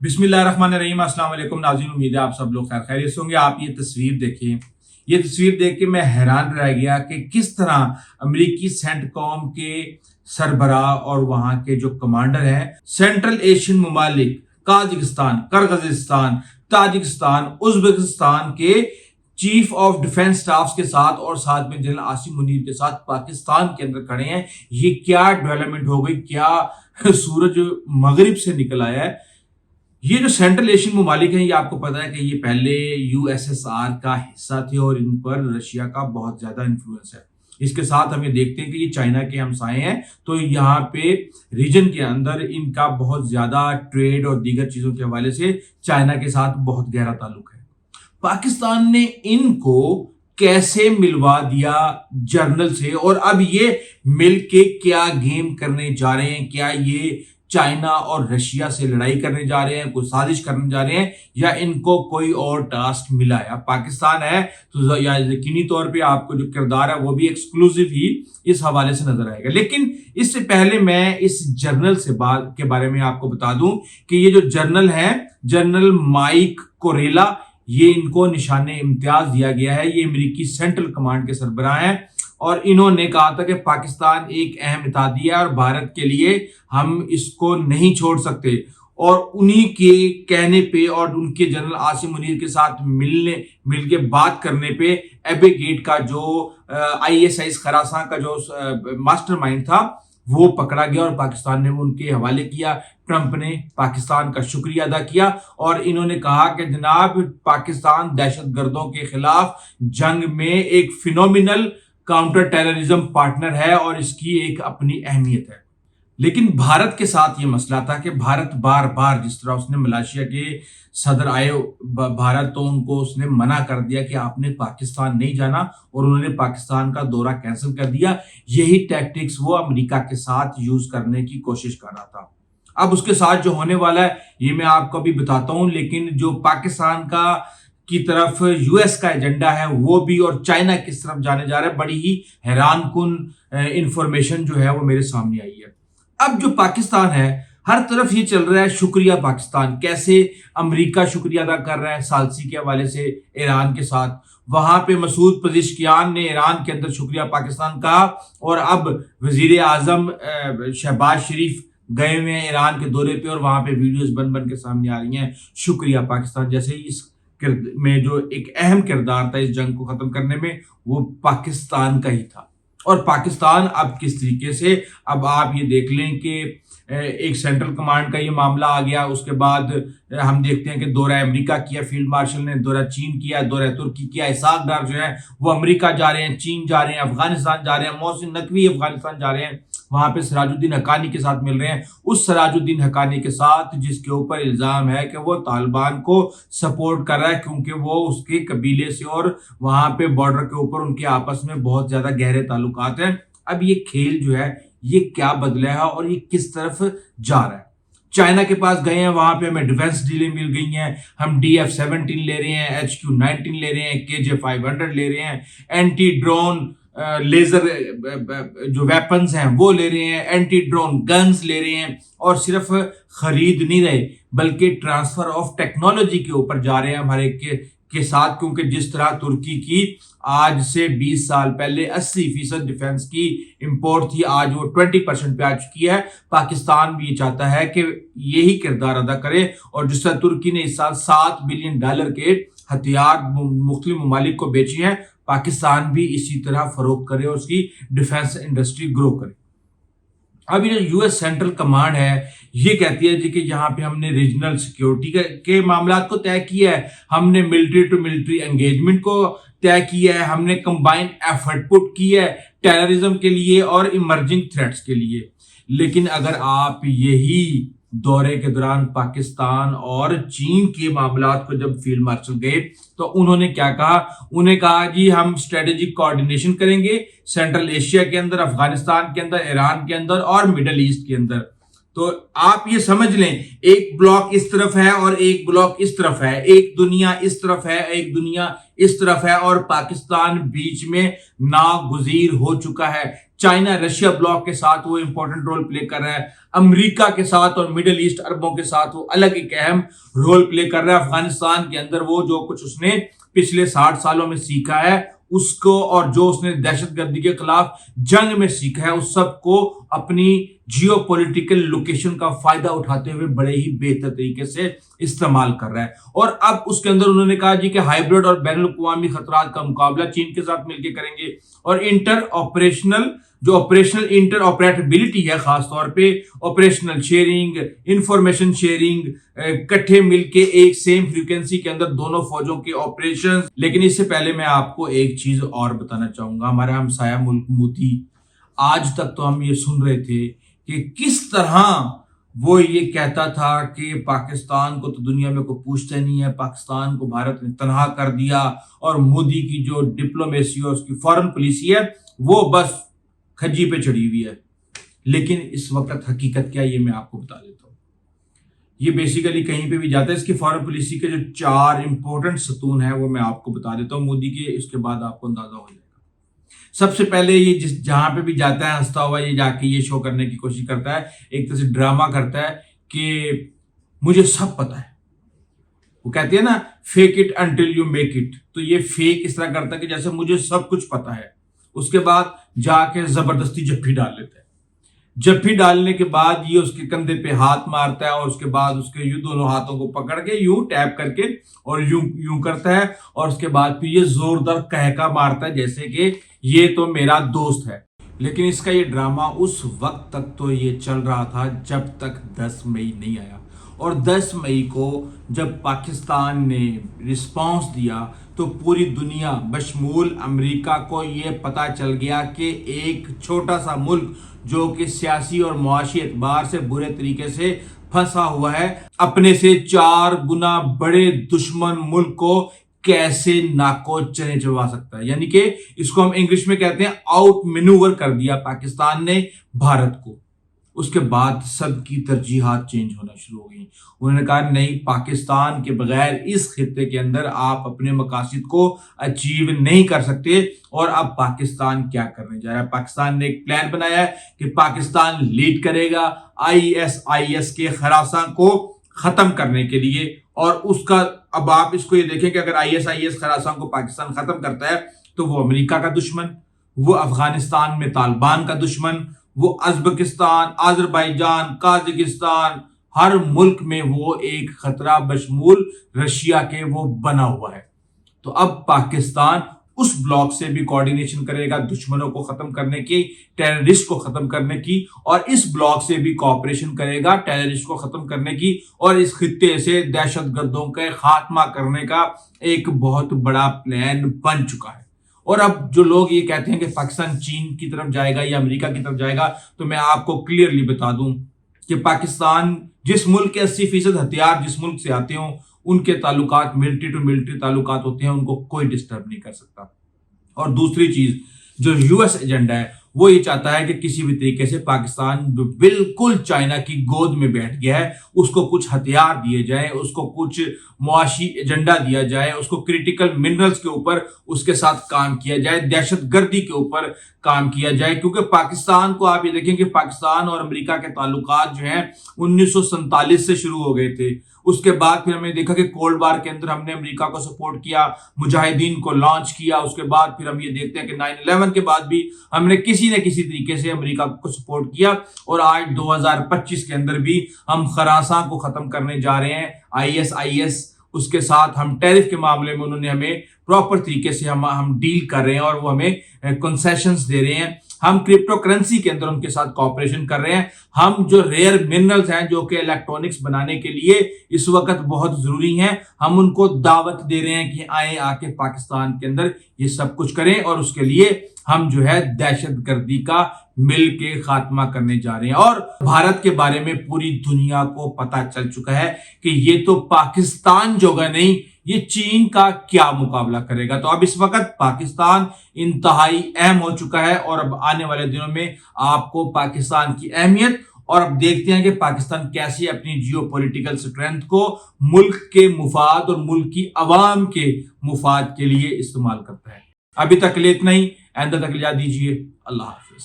बिस्मिल्लाहिर्रहमानिर्रहीम। अस्सलाम वालेकुम नाज़रीन, उम्मीद है आप सब लोग खैरियत से होंगे। आप ये तस्वीर देखिए, ये तस्वीर देख के मैं हैरान रह गया कि किस तरह अमेरिकी सेंटकॉम के सरबराह और वहां के जो कमांडर हैं, सेंट्रल एशियन ममालिक काजिकिस्तान, किर्गिज़स्तान, ताजिकिस्तान, उज़्बेकिस्तान के चीफ ऑफ डिफेंस स्टाफ के साथ और साथ में जनरल आसिम मुनीर के साथ पाकिस्तान के अंदर खड़े हैं। ये क्या डेवलपमेंट हो गई, क्या सूरज मगरिब से निकल आया है। ये जो सेंट्रल एशियन ममालिक हैं, ये आपको पता है कि ये पहले यूएसएसआर का हिस्सा थे और इन पर रशिया का बहुत ज्यादा इन्फ्लुएंस है। इसके साथ हम ये देखते हैं कि ये चाइना के हमसाए हैं, तो यहाँ पे रीजन के अंदर इनका बहुत ज्यादा ट्रेड और दीगर चीजों के हवाले से चाइना के साथ बहुत गहरा ताल्लुक है। पाकिस्तान ने इनको कैसे मिलवा दिया जर्नल से, और अब ये मिल के क्या गेम करने जा रहे हैं? क्या ये चाइना और रशिया से लड़ाई करने जा रहे हैं, कोई साजिश करने जा रहे हैं, या इनको कोई और टास्क मिला है? पाकिस्तान है तो यकीनी तौर पे आपको जो किरदार है वो भी एक्सक्लूसिव ही इस हवाले से नजर आएगा। लेकिन इससे पहले मैं इस जर्नल से बात के बारे में आपको बता दूं कि ये जो जर्नल है, जनरल माइक कोरेला, ये इनको निशाने इम्तियाज दिया गया है। ये अमेरिकी सेंट्रल कमांड के सरबराह हैं और इन्होंने कहा था कि पाकिस्तान एक अहम इत्तेहादी है और भारत के लिए हम इसको नहीं छोड़ सकते। और उन्हीं के कहने पे और उनके जनरल आसिम मुनीर के साथ मिलके बात करने पे एबे गेट का जो आईएसआईएस खरासान का जो मास्टरमाइंड था वो पकड़ा गया और पाकिस्तान ने वो उनके हवाले किया। ट्रंप ने पाकिस्तान का शुक्रिया अदा किया और इन्होंने कहा कि जनाब, पाकिस्तान दहशतगर्दों के खिलाफ जंग में एक फिनोमिनल काउंटर टेररिज्म पार्टनर है और इसकी एक अपनी अहमियत है। लेकिन भारत के साथ ये मसला था कि भारत बार बार, जिस तरह उसने मलेशिया के सदर आए भारत, तो उनको उसने मना कर दिया कि आपने पाकिस्तान नहीं जाना और उन्होंने पाकिस्तान का दौरा कैंसिल कर दिया। यही टैक्टिक्स वो अमेरिका के साथ यूज करने की कोशिश कर रहा था। अब उसके साथ जो होने वाला है ये मैं आपको अभी बताता हूं, लेकिन जो पाकिस्तान का की तरफ यूएस का एजेंडा है वो भी, और चाइना किस तरफ जाने जा रहा है, बड़ी ही हैरानकुन इंफॉर्मेशन जो है वो मेरे सामने आई है। अब जो पाकिस्तान है, हर तरफ ये चल रहा है शुक्रिया पाकिस्तान, कैसे अमेरिका शुक्रिया अदा कर रहा है सालसी के हवाले से ईरान के साथ। वहां पे मसूद पज़ेश्कियान ने ईरान के अंदर शुक्रिया पाकिस्तान कहा और अब वजीर आजम शहबाज शरीफ गए हुए हैं ईरान के दौरे पे और वहां पे वीडियोस बन के सामने आ रही हैं शुक्रिया पाकिस्तान। जैसे इस में जो एक अहम किरदार था इस जंग को खत्म करने में वो पाकिस्तान का ही था। और पाकिस्तान अब किस तरीके से, अब आप ये देख लें कि एक सेंट्रल कमांड का ये मामला आ गया। उसके बाद हम देखते हैं कि दौरा अमेरिका किया फील्ड मार्शल ने, दौरा चीन किया, दौरा तुर्की किया। इसहाक डार जो है वो अमेरिका जा रहे हैं, चीन जा रहे हैं, अफगानिस्तान जा रहे हैं, मोहसिन नकवी अफगानिस्तान जा रहे हैं, वहां पे सिराजुद्दीन हक्कानी के साथ मिल रहे हैं। उस सिराजुद्दीन हक्कानी के साथ जिसके ऊपर इल्जाम है कि वो तालिबान को सपोर्ट कर रहा है क्योंकि वो उसके कबीले से और वहां पे बॉर्डर के ऊपर उनके आपस में बहुत ज्यादा गहरे ताल्लुकात हैं। अब ये खेल जो है ये क्या बदला है और ये किस तरफ जा रहा है? चाइना के पास गए हैं, वहां पे हमें डिफेंस डीलें मिल गई हैं, हम DF-17 ले रहे हैं, HQ-19 ले रहे हैं, KJ-500 ले रहे हैं, एंटी ड्रोन लेजर जो वेपन्स हैं वो ले रहे हैं, एंटी ड्रोन गन्स ले रहे हैं, और सिर्फ खरीद नहीं रहे बल्कि ट्रांसफर ऑफ टेक्नोलॉजी के ऊपर जा रहे हैं हमारे के साथ। क्योंकि जिस तरह तुर्की की आज से 20 साल पहले 80% डिफेंस की इंपोर्ट थी, आज वो 20% पे आ चुकी है। पाकिस्तान भी चाहता है कि यही किरदार अदा करे और जिस तरह तुर्की ने इस साल $7 बिलियन के हथियार मुख्तलिफ ममालिक को बेचे हैं, पाकिस्तान भी इसी तरह फरोख्त करे और उसकी डिफेंस इंडस्ट्री ग्रो करे। अब ये यूएस सेंट्रल कमांड है ये कहती है जी कि यहाँ पे हमने रीजनल सिक्योरिटी के मामला को तय किया है, हमने मिलिट्री टू मिलिट्री एंगेजमेंट को तय किया है, हमने कंबाइंड एफर्ट पुट की है टेररिज्म के लिए और इमर्जिंग थ्रेट्स के लिए। लेकिन अगर आप यही दौरे के दौरान पाकिस्तान और चीन के मामलात को जब फील्ड मार्शल गए तो उन्होंने क्या कहा? उन्हें कहा जी हम स्ट्रेटेजिक कोऑर्डिनेशन करेंगे सेंट्रल एशिया के अंदर, अफगानिस्तान के अंदर, ईरान के अंदर और मिडल ईस्ट के अंदर। तो आप ये समझ लें, एक ब्लॉक इस तरफ है और एक ब्लॉक इस तरफ है, एक दुनिया इस तरफ है, एक दुनिया इस तरफ है, और पाकिस्तान बीच में नागुजीर हो चुका है। चाइना रशिया ब्लॉक के साथ वो इंपॉर्टेंट रोल प्ले कर रहा है, अमेरिका के साथ और मिडिल ईस्ट अरबों के साथ वो अलग एक अहम रोल प्ले कर रहा है। अफगानिस्तान के अंदर वो जो कुछ उसने पिछले 60 सालों में सीखा है उसको, और जो उसने दहशतगर्दी के खिलाफ जंग में सीखा है, उस सब को अपनी जियोपॉलिटिकल लोकेशन का फायदा उठाते हुए बड़े ही बेहतर तरीके से इस्तेमाल कर रहा है। और अब उसके अंदर उन्होंने कहा जी कि हाइब्रिड और बैनुल अक़वामी खतरात का मुकाबला चीन के साथ मिलकर करेंगे, और ऑपरेशनल इंटर ऑपरेटेबिलिटी है, खासतौर पे ऑपरेशनल शेयरिंग, इंफॉर्मेशन शेयरिंग, इकट्ठे मिलके एक सेम फ्रीक्वेंसी के अंदर दोनों फौजों के ऑपरेशन। लेकिन इससे पहले मैं आपको एक चीज और बताना चाहूंगा। हमारा हमसाया मुल्क मोदी, आज तक तो हम ये सुन रहे थे कि किस तरह वो ये कहता था कि पाकिस्तान को तो दुनिया में कोई पूछता नहीं है, पाकिस्तान को भारत ने तनहा कर दिया, और मोदी की जो डिप्लोमेसी और उसकी फॉरेन पॉलिसी है वो बस खज्जी पे चढ़ी हुई है। लेकिन इस वक्त हकीकत क्या है ये मैं आपको बता देता हूँ। ये बेसिकली कहीं पे भी जाता है। इसकी फॉरेन पॉलिसी के जो 4 इंपॉर्टेंट सतून है वो मैं आपको बता देता हूँ मोदी के, इसके बाद आपको अंदाजा हो जाएगा। सबसे पहले ये जहां पे भी जाता है हंसता हुआ ये जाके ये शो करने की कोशिश करता है, एक तरह से ड्रामा करता है कि मुझे सब पता है। वो कहती है ना, fake it until you make it. तो ये फेक इस तरह करता है कि जैसे मुझे सब कुछ पता है। उसके बाद जाके जबरदस्ती जफ्फी डाल लेता है। जफ्फी डालने के बाद ये उसके कंधे पे हाथ मारता है, और उसके बाद उसके यूं दोनों हाथों को पकड़ के यूं टैप करके और यूं करता है, और उसके बाद फिर ये जोरदार कहका मारता है जैसे कि ये तो मेरा दोस्त है। लेकिन इसका ये ड्रामा उस वक्त तक तो ये चल रहा था जब तक 10 मई नहीं आया। और 10 मई को जब पाकिस्तान ने रिस्पांस दिया तो पूरी दुनिया बशमूल अमेरिका को ये पता चल गया कि एक छोटा सा मुल्क जो कि सियासी और मुआशी एतबार से बुरे तरीके से फंसा हुआ है, अपने से 4 गुना बड़े दुश्मन मुल्क को कैसे नाको चने चबा सकता है। यानी कि इसको हम इंग्लिश में कहते हैं आउट मैन्यूवर कर दिया पाकिस्तान ने भारत को। उसके बाद सबकी तरजीहात चेंज होना शुरू हो गई। उन्होंने कहा नहीं, पाकिस्तान के बगैर इस खित्ते के अंदर आप अपने मकासद को अचीव नहीं कर सकते। और अब पाकिस्तान क्या करने जा रहा है? पाकिस्तान ने एक प्लान बनाया है कि पाकिस्तान लीड करेगा ISIS के खरासान को खत्म करने के लिए। और उसका अब आप इसको ये देखें कि अगर ISIS खरासान को पाकिस्तान खत्म करता है तो वो अमेरिका का दुश्मन, वो अफगानिस्तान में तालिबान का दुश्मन, वो उज़्बेकिस्तान, अजरबैजान, काज़ाकिस्तान, हर मुल्क में वो एक खतरा बशमूल रशिया के वो बना हुआ है। तो अब पाकिस्तान उस ब्लॉक से भी कोऑर्डिनेशन करेगा दुश्मनों को खत्म करने की, टेररिस्ट को खत्म करने की, और इस ब्लॉक से भी कोऑपरेशन करेगा टेररिस्ट को खत्म करने की, और इस खित्ते से दहशतगर्दों का खात्मा करने का एक बहुत बड़ा प्लान बन चुका है। और अब जो लोग ये कहते हैं कि पाकिस्तान चीन की तरफ जाएगा या अमेरिका की तरफ जाएगा, तो मैं आपको क्लियरली बता दूं कि पाकिस्तान जिस मुल्क के 80% हथियार जिस मुल्क से आते हों, उनके ताल्लुकात मिलिट्री टू मिलिट्री ताल्लुकात होते हैं, उनको कोई डिस्टर्ब नहीं कर सकता। और दूसरी चीज, जो यूएस एजेंडा है वो ये चाहता है कि किसी भी तरीके से पाकिस्तान जो बिल्कुल चाइना की गोद में बैठ गया है उसको कुछ हथियार दिए जाए, उसको कुछ मुआशी एजेंडा दिया जाए, उसको क्रिटिकल मिनरल्स के ऊपर उसके साथ काम किया जाए, दहशतगर्दी के ऊपर काम किया जाए। क्योंकि पाकिस्तान को आप ये देखें कि पाकिस्तान और अमेरिका के ताल्लुकात जो हैं 1947 से शुरू हो गए थे। उसके बाद फिर हमने देखा कि कोल्ड वार के अंदर हमने अमेरिका को सपोर्ट किया, मुजाहिदीन को लॉन्च किया। उसके बाद फिर हम ये देखते हैं कि 9/11 के बाद भी हमने किसी न किसी तरीके से अमेरिका को सपोर्ट किया। और आज 2025 के अंदर भी हम खरासान को खत्म करने जा रहे हैं, ISIS। उसके साथ हम टैरिफ के मामले में उन्होंने हमें प्रॉपर तरीके से हम डील कर रहे हैं और वो हमें कंसेशंस दे रहे हैं। हम क्रिप्टो करेंसी के अंदर उनके साथ कॉपरेशन कर रहे हैं। हम जो रेयर मिनरल्स हैं जो कि इलेक्ट्रॉनिक्स बनाने के लिए इस वक्त बहुत जरूरी हैं, हम उनको दावत दे रहे हैं कि आए आके पाकिस्तान के अंदर ये सब कुछ करें। और उसके लिए हम जो है दहशतगर्दी का मिल के खात्मा करने जा रहे हैं। और भारत के बारे में पूरी दुनिया को पता चल चुका है कि ये तो पाकिस्तान जोगा नहीं, ये चीन का क्या मुकाबला करेगा। तो अब इस वक्त पाकिस्तान इंतहाई अहम हो चुका है और अब आने वाले दिनों में आपको पाकिस्तान की अहमियत, और अब देखते हैं कि पाकिस्तान कैसे अपनी जियोपॉलिटिकल स्ट्रेंथ को मुल्क के मुफाद और मुल्क की अवाम के मुफाद के लिए इस्तेमाल करता है। अभी तक ले इतना ही, आइंदा तक इजाजत दीजिए। अल्लाह हाफिज।